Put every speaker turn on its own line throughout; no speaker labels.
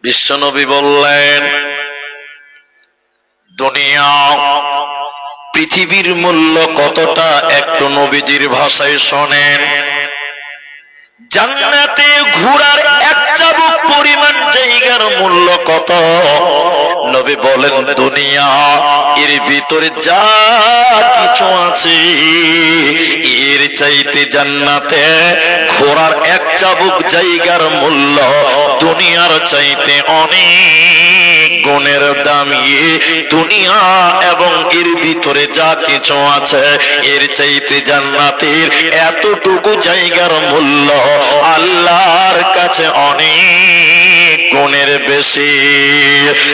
বিশ্বনবী বললেন, দুনিয়া পৃথিবীর মূল্য কতটা একটু নবীজির ভাষায় শোনেন। জান্নাতে ঘোড়ার এক চাবুক পরিমাণ জায়গার মূল্য কত? নবী বলেন, দুনিয়া এর ভিতরে যা কিছু আছে এর চাইতে জান্নাতে ঘোড়ার এক চাবুক জায়গার মূল্য দুনিয়ার চাইতে অনেক গুণের দামি। দুনিয়া এবং এর ভিতরে যা কিছু আছে এর চাইতে জান্নাতের এতটুকু জায়গার মূল্য আল্লাহর কাছে অনেক গুণের বেশি।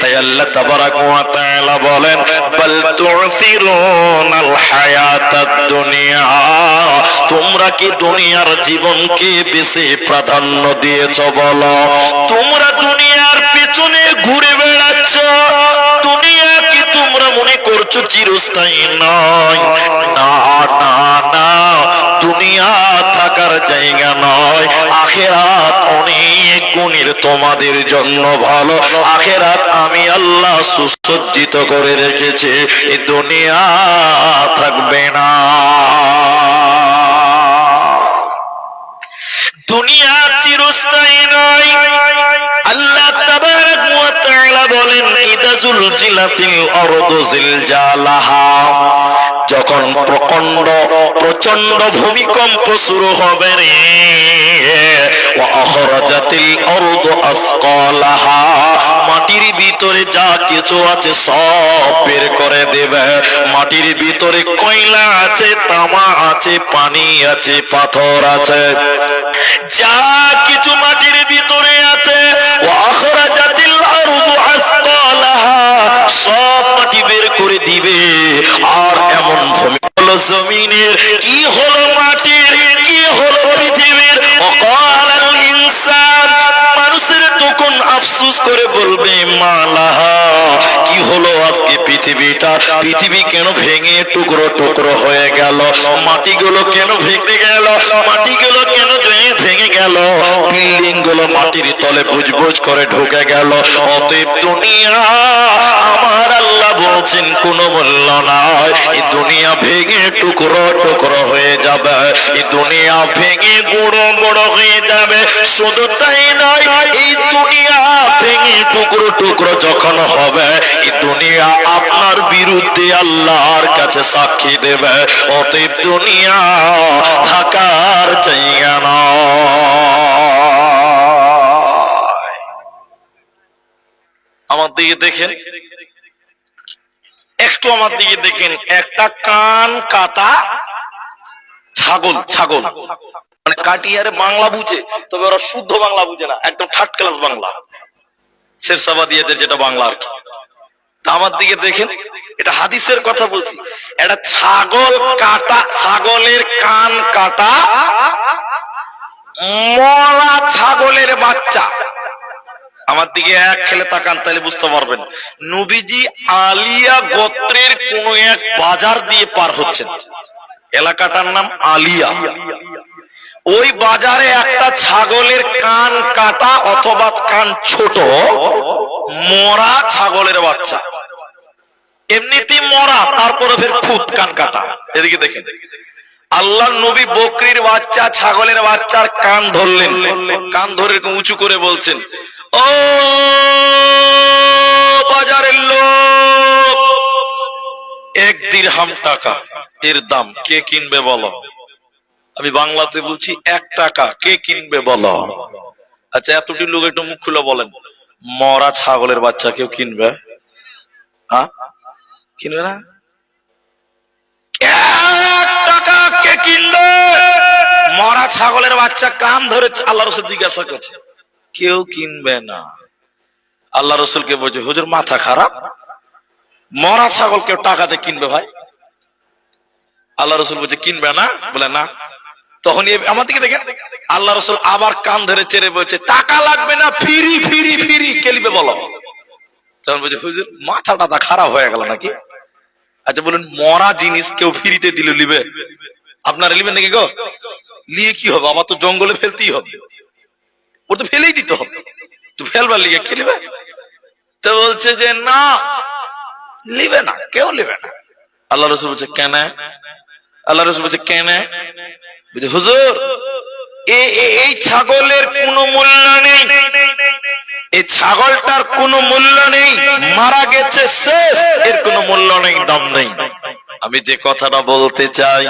তাই আল্লাহ তাবারাক ওয়া তাআলা বলেন, বাল তু'সিরুনাল হায়াতাদ দুনিয়া, তোমরা কি দুনিয়ার জীবনকে বেশি প্রাধান্য দিয়েছো বলো? তোমরা দুনিয়ার পেছনে ঘুরে বেড়াচ্ছ, দুনিয়া কি তোমরা মনে করছো চিরস্থায়ী নয়? না না না, দুনিয়া থাকার জায়গা নয়। আখিরাত অনেক গুণের তোমাদের জন্য ভালো। আখিরাত আমি আল্লাহ সুসজ্জিত করে রেখেছি, এই দুনিয়া থাকবে না। দুনিয়া চিরস্থায়ী নয়। আল্লাহ তাবারাক ওয়া তাআলা বলেন, ইদা জুলজিলাতিল আরদু জিলজালাহা, যখন প্রচন্ড ভূমিকম্প শুরু হবে রে, ওয়া আখরাজাতিল আরদু আসকালাহা, মাটির ভিতরে যা কিছু আছে সব বের করে দেবে। মাটির ভিতরে কয়লা আছে, তামা আছে, পানি আছে, পাথর আছে, যা কিছু মাটির ভিতরে আছে, ওয়া আখরাজাতিল আরদু আসকালাহা, সব মাটি বের করে দিবে। আর এমন ভূমি হলো জমিনের, কি হলো মাটির, কি হলো পৃথিবীর। ওয়াকালাল ইনসান, মানুষের তখন আফসোস করে বলবে, মালাহা, কি হলো আজকে পৃথিবীটা? পৃথিবী কেন ভেঙে টুকরো টুকরো হয়ে গেল? মাটিগুলো কেন ভেঙে গেল? মাটিগুলো কেন ভেঙে গেল? বিল্ডিং গুলো মাটির তলে বুজবুজ করে ঢুকে গেল। অতএব দুনিয়া, আমার আল্লাহ বলছেন, কোনো মূল্য নাই। এই দুনিয়া ভেঙে টুকরো টুকরো হয়ে যাবে, এই দুনিয়া ভেঙে গুঁড়ো গুঁড়ো হয়ে যাবে। শুধু তাই নয়, এই দুনিয়া ভেঙে টুকরো টুকরো যখন হবে, এই দুনিয়া আপনার বিরুদ্ধে আল্লাহর কাছে সাক্ষী দেবে। অতএব দুনিয়া থাকার জায়গা নয়। আমার দিকে দেখেন, একটু আমার দিকে দেখেন, একটা কান কাটা ছাগল, ছাগল মানে কাটিয়ারে বাংলা বুঝে, তবে ওরা শুদ্ধ বাংলা বুঝে না, একদম থার্ড ক্লাস বাংলা, শেরশাবাদিয়াদের যেটা বাংলা আর কি। তা আমার দিকে দেখেন, এটা হাদিসের কথা বলছি, এটা ছাগল কাটা, ছাগলের কান কাটা, মরা ছাগলের বাচ্চা। আমার দিকে এক খেলে তাকান, তাহলে বুঝতে পারবেন। নবীজি আলিয়া গোত্রের কোন এক বাজার দিয়ে পার হচ্ছেন, এলাকাটার নাম আলিয়া। ওই বাজারে একটা ছাগলের কান কাটা অথবা কান ছোট মরা ছাগলের বাচ্চা, এমনিতেই মরা, তারপরে ফের খুদ কান কাটা। এদিকে দেখেন, আল্লাহ নবী বকরির বাচ্চা, ছাগলের বাচ্চার কান ধরলেন, কান ধরে উঁচু করে বলছেন, ও বাজারের লোক, 1 দিরহাম টাকা এর দাম, কে কিনবে বলো? আমি বাংলাতে বলছি, 1 টাকা, কে কিনবে বলো? আচ্ছা, এতটি লোক একটু মুখ খুলে বলেন, মরা ছাগলের বাচ্চা কেউ কিনবে? হ্যাঁ, কিনবে না? 1 টাকা কে কিনবে? মরা ছাগলের বাচ্চা কান ধরে আল্লাহ রাসূল জিজ্ঞাসা করছে, কেউ কিনবে না। আল্লাহ রাসূলকে বলছে, হুজুর মাথা খারাপ, মরা ছাগল কেউ টাকাতে কিনবে ভাই? আল্লাহ রাসূল বলছে, কিনবে না? বলে না। তখন আমার দিকে দেখেন, আল্লাহ রাসূল আবার কান ধরে চেড়ে বলছে, টাকা লাগবে না, ফ্রি ফ্রি ফ্রি, কে নিবে বলো? তখন বলছে, হুজুর মাথাটা খারাপ হয়ে গেল নাকি? আচ্ছা বলুন, মরা জিনিস কেউ ফ্রিতে দিলে নিবে? আপনারা নিবেন নাকি গো? নিয়ে কি হবে? আমার তো জঙ্গলে ফেলতেই হবে, ও তো ফেলেই দিতে হবে। ফেলবার লিগে কি লিবে? তো বলছে যে না, লিবে না, কেউ লিবে না। আল্লাহ রাসূল বলছে কেন? আল্লাহ রাসূল বলছে কেন? বলছে হুজুর, এই ছাগলের কোনো মূল্য নেই, এই ছাগলটার কোনো মূল্য নেই, মারা গেছে শেষ, এর কোনো মূল্য নেই, দাম নেই। আমি যে কথাটা বলতে চাই,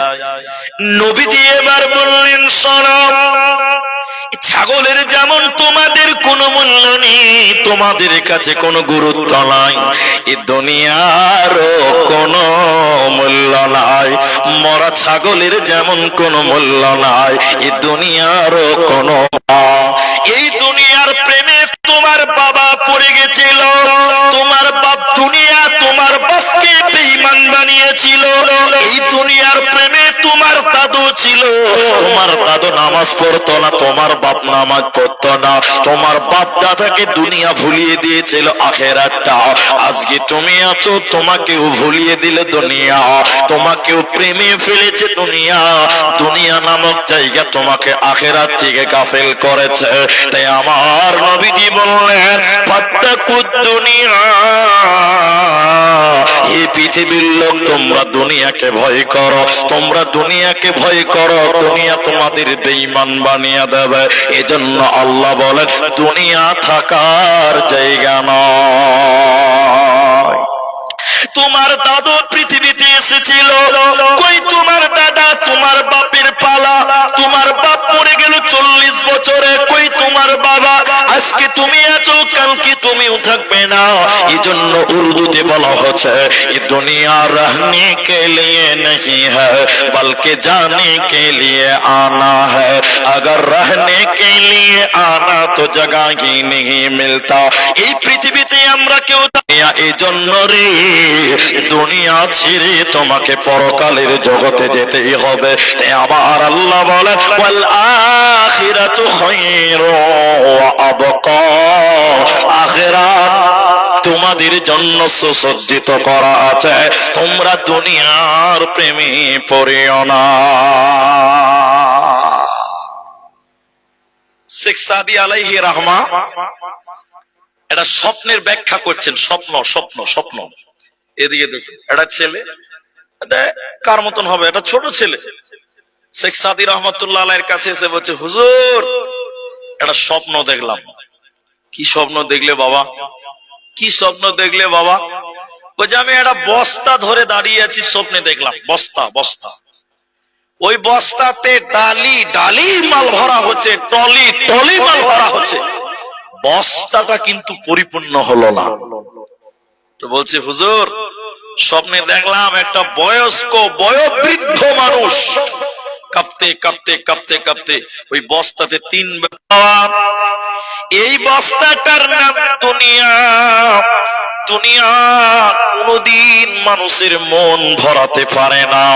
নবীজি এবার বললেন শোনো, ছাগলের যেমন তোমাদের কোনো মূল্য নেই, তোমাদের কাছে কোনো গুরুত্ব নাই, এই দুনিয়ারও কোনো মূল্য নাই। মরা ছাগলের যেমন কোনো মূল্য নাই, এই দুনিয়ারও কোনো। এই দুনিয়ার প্রেমে তোমার বাবা পড়ে গেছিল, তোমার বাপ দুনিয়া তোমার বাপকে বেঈমান বানিয়েছিল। এই দুনিয়ার প্রেমে তোমার দাদু ছিল, তোমার দাদু নামাজ পড়তো না, তোমার বাপ নামাজ পড়তো না, তোমার বাপ দাদাকে দুনিয়া ভুলিয়ে দিয়েছিল আখেরাতটা। আজকে তুমি আছো, তোমাকেও ভুলিয়ে দিলে দুনিয়া, তোমাকেও প্রেমে ফেলেছে দুনিয়া। দুনিয়া নামক জায়গা তোমাকে আখেরাত থেকে গাফেল করেছে। তাই আমার নবীজি বললেন ফাত্তাকুদ দুনিয়া, এই পৃথিবীর লোক তোমরা দুনিয়াকে ভয় করো, তোমরা দুনিয়াকে ভয় করো, দুনিয়া তোমাদের বেঈমান বানিয়ে দেবে। এজন্য আল্লাহ বলেন দুনিয়া থাকার জায়গা নয়। তোমার দাদু পৃথিবীতে এসেছিল, কই তোমার দাদা, তোমার বাপের পালা, তোমার বাপ মরে গেল 40 বছরে, কই তোমার বাবা? আজকে তুমি আছো, কালকে তুমিও থাকবে না। এজন্য উর্দুতে বলা হচ্ছে ये दुनिया रहने के लिए नहीं है बल्कि जाने के लिए आना है, अगर रहने के लिए आना तो जगह ही नहीं मिलता। এই পৃথিবীতে আমরা কেউ এই জন্য রে, দুনিয়া ছেড়ে তোমাকে পরকালের জগতে যেতেই হবে। তাই আমার আল্লাহ বলে ওয়াল আখিরাতু খায়রু ওয়া আবকা, আখিরাত তোমাদের জন্য সুসজ্জিত করা আছে, তোমরা দুনিয়ার প্রেমে পড়িও না। শেখ সাদি আলাইহি রাহমা এটা স্বপ্নের ব্যাখ্যা করছেন। স্বপ্ন স্বপ্ন স্বপ্ন। এদিকে দেখুন, এটা ছেলে, এটা কার মতন হবে? এটা ছোট ছেলে। শেখ সাদি রহমাতুল্লাহ আলাইহির কাছে এসে বলছে হুজুর, এটা স্বপ্ন দেখলাম। কি স্বপ্ন দেখলে বাবা? কি স্বপ্ন দেখলে বাবা? বলছে আমি একটা বস্তা ধরে দাঁড়িয়ে আছি, স্বপ্নে দেখলাম বস্তা বস্তা, ওই বস্তাতে ডালি ডালি মাল ভরা হচ্ছে, টলি টলি মাল ভরা হচ্ছে, বস্তাটা কিন্তু পরিপূর্ণ হলো না। তো বলছে হুজুর, স্বপ্নে দেখলাম একটা বয়স্ক বয়োবৃদ্ধ মানুষ কাঁপতে কাঁপতে কাঁপতে কাঁপতে ওই বস্তাতে 3 বার। এই বস্তাটার নাম দুনিয়া। দুনিয়া কোনদিন মানুষের মন ভরাতে পারে না।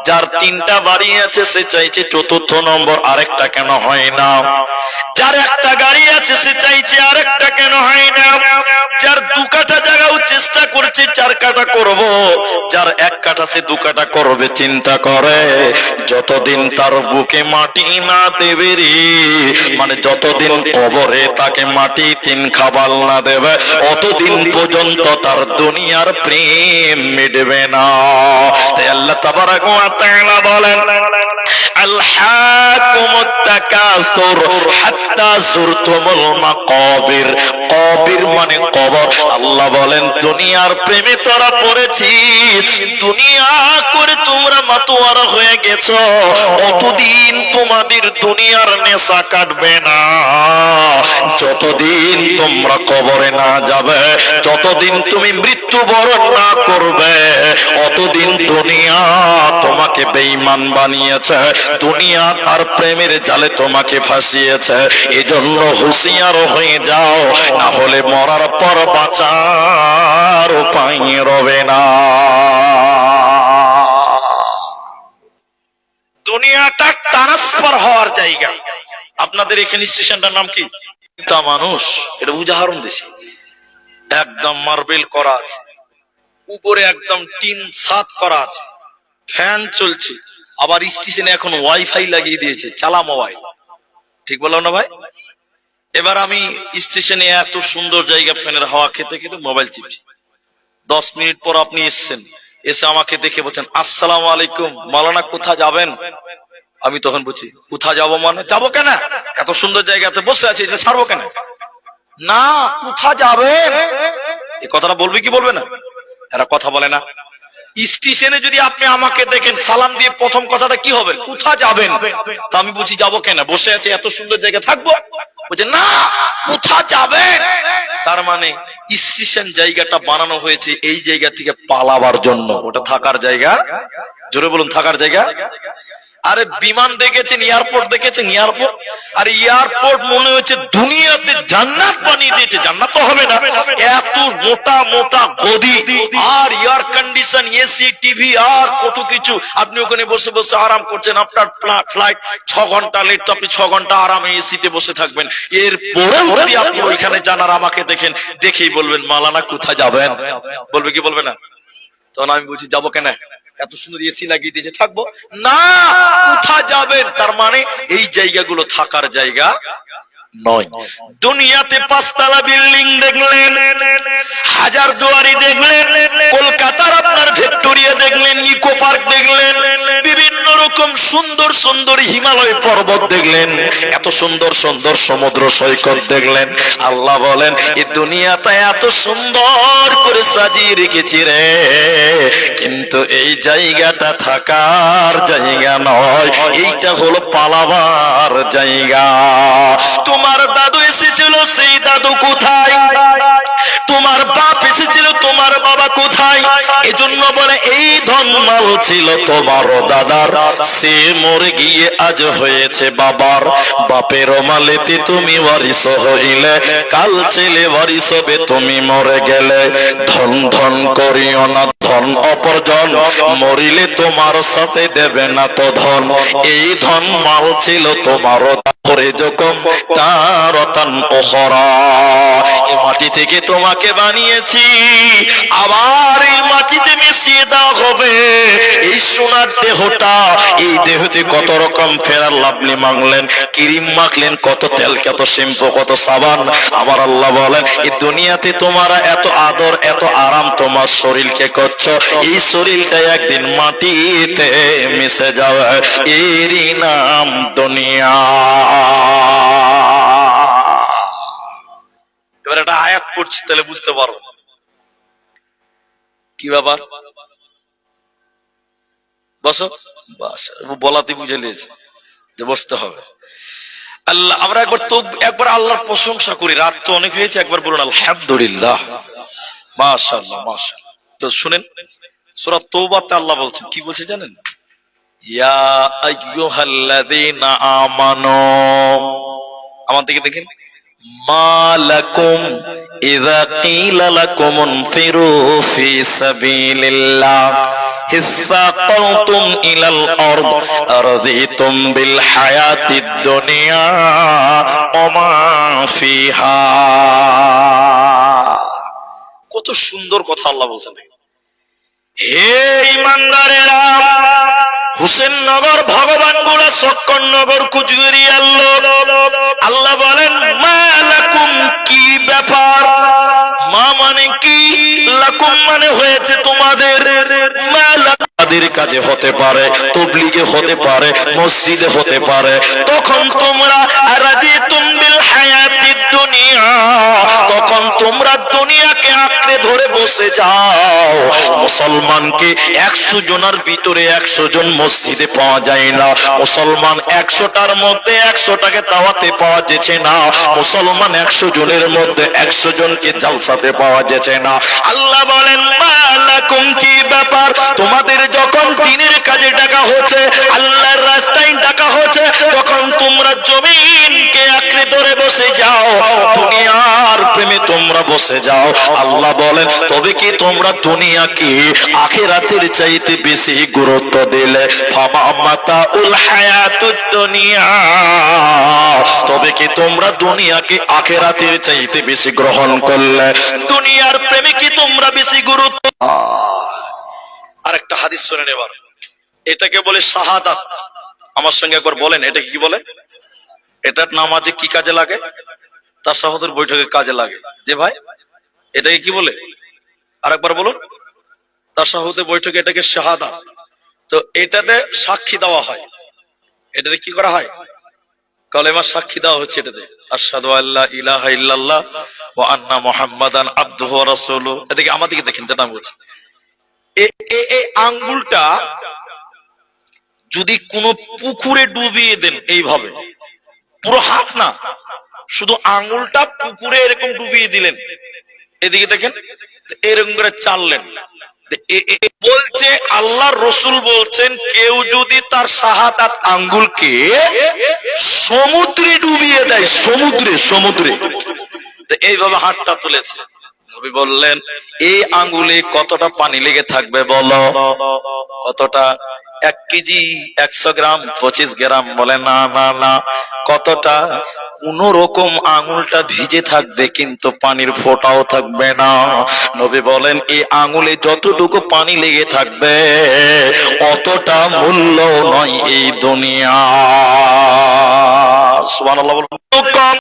যার 3টা বাড়ি আছে সে চাইছে 4র্থ নম্বর আরেকটা কেন হয় না। যার একটা গাড়ি আছে সে চাইছে আরেকটা কেন হয় না। যার 2 কাঠা জায়গাও চেষ্টা করছে 4 কাঠা করব, যার 1 কাঠা সে 2 কাঠা করবে চিন্তা করে। যতদিন তার বুকে মাটি না দেবে রে, মানে যতদিন কবরে তাকে মাটি 3 খাবাল না দেবে, অতদিন পর্যন্ত তার দুনিয়ার প্রেম মিটবে না। তাই আল্লাহ তাবারাক ওয়া তাআলা বলেন আলহাকুমুত তাকাসুর হাত্তা যুরতুমুল মাকাবির। কবির মানে কবর। আল্লাহ বলেন দুনিয়ার প্রেমে তোরা পড়েছিস, দুনিয়া করে তোমরা মাতোয়ারা হয়ে গেছো, অতদিন তোমাদের দুনিয়ার নেশা কাটবে না। যতদিন তোমরা কবরে না যাবে, যতদিন তুমি মৃত্যুবরণ না করবে, অতদিন দুনিয়া তোমাকে বেঈমান বানিয়েছে, দুনিয়া তার প্রেমের জালে তোমাকে ফাঁসিয়েছে। এজন্য হুঁশিয়ার হয়ে যাও, না হলে মরার পর বাঁচার উপায় রবে না। দুনিয়াটা ট্রান্সফার হওয়ার জায়গা। আপনাদের এখানে স্টেশনটার নাম কি? তা মানুষ এটা উদাহরণ দিছি, একদম মার্বেল করা আছে, উপরে একদম টিন ছাদ করা আছে, ফ্যান চলছে, আবার স্টেশনে এখন ওয়াইফাই লাগিয়ে দিয়েছে, চালা মোবাইল। ঠিক বললাম না ভাই? এবার আমি স্টেশনে এত সুন্দর জায়গা ফ্যানের হাওয়া খেতে খেতে মোবাইল চিপছি। 10 মিনিট পর আপনি এসছেন, এসে আমাকে দেখে বলছেন আসসালামু আলাইকুম, মাওলানা কোথায় যাবেন? আমি তখন বলছি কোথা যাবো মানে, যাবো কেন, এত সুন্দর জায়গাতে বসে আছি, এটা ছাড়বো কেন? না, কোথা যাবেন এই কথাটা বলবে কি বলবে না? এরা কথা বলে না। স্টেশনে যদি আপনি আমাকে দেখেন, সালাম দিয়ে প্রথম কথাটা কি হবে, কোথা যাবেন? তা আমি বলছি যাবো কেন, বসে আছে এত সুন্দর জায়গা থাকবো? বলছে না, কোথা যাবেন? তার মানে স্টেশন জায়গাটা বানানো হয়েছে এই জায়গা থেকে পালাবার জন্য, ওটা থাকার জায়গা। জোরে বলুন, থাকার জায়গা। আরে বিমান দেখেছেন, এয়ারপোর্ট দেখেছেন, এয়ারপোর্ট আর এয়ারপোর্ট মনে হচ্ছে দুনিয়াতে জান্নাত বানিয়ে দিয়েছে। জান্নাত তো হবে না, এত মোটা মোটা গদি আর এয়ার কন্ডিশন, এসি, টিভি আর কত কিছু। আপনি ওখানে বসে বসে আরাম করছেন, আপনার ফ্লাইট 6 ঘন্টা লেট, তো আপনি 6 ঘন্টা আরামে এসিতে বসে থাকবেন। এরপরেও যদি আপনি ওইখানে যান আর আমাকে দেখেন, দেখেই বলবেন মাওলানা কোথায় যাবেন? বলবে কি বলবে না? তখন আমি বলছি যাবো কেন, এত সুন্দর এসি লাগিয়ে দিয়েছে, থাকবো না, কোথা যাবেন? তার মানে এই জায়গাগুলো থাকার জায়গা নয়। দুনিয়াতে 5 তলা বিল্ডিং দেখলেন, হাজার দুয়ারি দেখলেন, কলকাতার আপনার ভিক্টোরিয়া দেখলেন, ইকো পার্ক দেখলেন, বিভিন্ন রকম সুন্দর সুন্দর হিমালয় পর্বত দেখলেন, এত সুন্দর সুন্দর সমুদ্র সৈকত দেখলেন। আল্লাহ বলেন এই দুনিয়াটা এত সুন্দর করে সাজিয়ে রেখেছি রে, কিন্তু এই জায়গাটা থাকার জায়গা নয়, এইটা হলো পালাবার জায়গা। তোমার দাদু এসেছিল, সেই দাদু কোথায়? তোমার বাপ এসেছিল, তোমার বাবা কোথায়? এজন্য বলে এই ধনমাল ছিল তোমার দাদার, সে মরে গিয়ে আজ হয়েছে বাবার। বাপের মালেতে তুমি ওয়ারিস হইলে, কাল ছেলে ওয়ারিস হবে তুমি মরে গেলে। ধন ধন করিও না ধন অপরজন, মরিলে তোমার সাথে দেবে না তো ধন। এই ধন মাল ছিল তোমার করে যখন তার রতন ওখরা, এই মাটি থেকে তোমাকে বানিয়েছি, আবার এই মাটিতে মিশিয়ে দেওয়া হবে। এই সোনার দেহটা, এই দেহতে কত রকম ফেরার আপনি মাখলেন, ক্রিম মাখলেন, কত তেল, কত শ্যাম্পু, কত সাবান। আমার আল্লাহ বলেন এই দুনিয়াতে তোমার এত আদর, এত আরাম তোমার শরীরকে করছো, এই শরীরটা একদিন মাটিতে মিশে যাবে, এরই নাম দুনিয়া। এবার একটা আয়াত পড়ছি, তাহলে বুঝতে পারবো কি ব্যাপার। বসো, বলাতে বুঝে নিয়েছে যে বসতে হবে। আল্লাহ, আমরা একবার আল্লাহর প্রশংসা করি, রাত তো অনেক হয়েছে, একবার বলুন আলহামদুলিল্লাহ, মাশাআল্লাহ মাশাআল্লাহ। তো শুনেন, সূরা তওবাতে আল্লাহ বলছেন, কি বলছে জানেন? ইয়া আইয়ুহাল্লাযীনা আমানু, আমার দিকে দেখেন, মালাকুম ইযা ক্বিলা লাকুম ইনফিরু ফি সাবিলিল্লাহ হিসাকালতুম ইলাল আরদ আরযিতুম বিল হায়াতিদ দুনিয়া ওয়া মা ফিহা। কত সুন্দর কথা আল্লাহ বলছেন। হে ঈমানদারেরা, হুসেননগর, ভগবানগোলা, শক্করনগর, কুচবিহার আল্লাহ বলেন মালাকুম, কি ব্যাপার? মা মানে কি, লাকুম মানে হয়েছে তোমাদের। তাদের কাজে হতে পারে, তাবলীগে হতে পারে, মসজিদে হতে পারে। তখন তোমরা রাজিতুম বিল হায়াতিদ দুনিয়া, তখন তোমরা দুনিয়াকে আঁকড়ে ধরে বসে যাও। মুসলমানকে 100 জনের ভিতরে 100 জন মসজিদে পাওয়া যায় না, মুসলমান 100টার মধ্যে 100টাকে দাওয়াতে পাওয়া যেছে না, মুসলমান 100 জনের মধ্যে 100 জনকে জালসাতে পাওয়া যেছে না। আল্লাহ বলেন মালাকুম, কি ব্যাপার? তোমাদের যখন দ্বীনের কাজে ডাকা হচ্ছে, আল্লাহর রাস্তায় ডাকা হচ্ছে, তখন তোমরা জমিনকে আঁকড়ে ধরে বসে যাও, দুনিয়ার প্রেমে তোমরা বসে যাও। আল্লাহ বলেন তবে কি তোমরা দুনিয়াকে আখিরাতের চাইতে বেশি গুরুত্ব দিলে? ফামা মাতাউল হায়াতুদ দুনিয়া, তবে কি তোমরা দুনিয়াকে আখিরাতের চাইতে বেশি গ্রহণ করলে? দুনিয়ার প্রেমে কি তোমরা বেশি গুরুত্ব? আরেকটা হাদিস শুনেন এবার, এটাকে বলে শাহাদাত। আমার সঙ্গে একবার বলেন এটা কি বলে? এটা নামাজে কি কাজে লাগে? তাশাহুদের বৈঠকে কাজে লাগে। যে ভাই এটাকে কি বলে, আরেকবার বলুন। তাশাহুদের বৈঠকে এটাকে শাহাদাত। তো এটাতে সাক্ষী দেওয়া হয়, এটাতে কি করা হয়, কালেমা সাক্ষী দেওয়া হচ্ছে এটাতে, আশহাদু আল্লা ইলাহা ইল্লাল্লাহ ওয়া আন্না মুহাম্মাদান আবদুহু ওয়া রাসূলুহু। এদিকে আমাদেরকে দেখেন যেটা আমি বলছি, এই আঙ্গুলটা যদি কোনো পুকুরে ডুবিয়ে দেন, এইভাবে পুরো হাত না, শুধু আঙ্গুলটা পুকুরে এরকম ডুবিয়ে দিলেন, এদিকে দেখেন এরকম করে চাললেন, বলছে আল্লাহর রাসূল বলছেন কেউ যদি তার শাহাদাত আঙ্গুলকে সমুদ্রে ডুবিয়ে দেয়, সমুদ্রে তো এইভাবে হাতটা তুলেছে, নবী বললেন এই আঙ্গুলে কতটা পানি লেগে থাকবে বলো, কতটা? 1 কেজি 100 গ্রাম 25 গ্রাম? বলে না না না, কতটা? কোন রকম আঙুলটা ভিজে থাকবে কিন্তু পানির ফোঁটাও থাকবে না। নবী বলেন এই আঙুলে যতটুকু পানি লেগে থাকবে অতটা মূল্য নয় এই দুনিয়া। সুবহানাল্লাহ বলুন।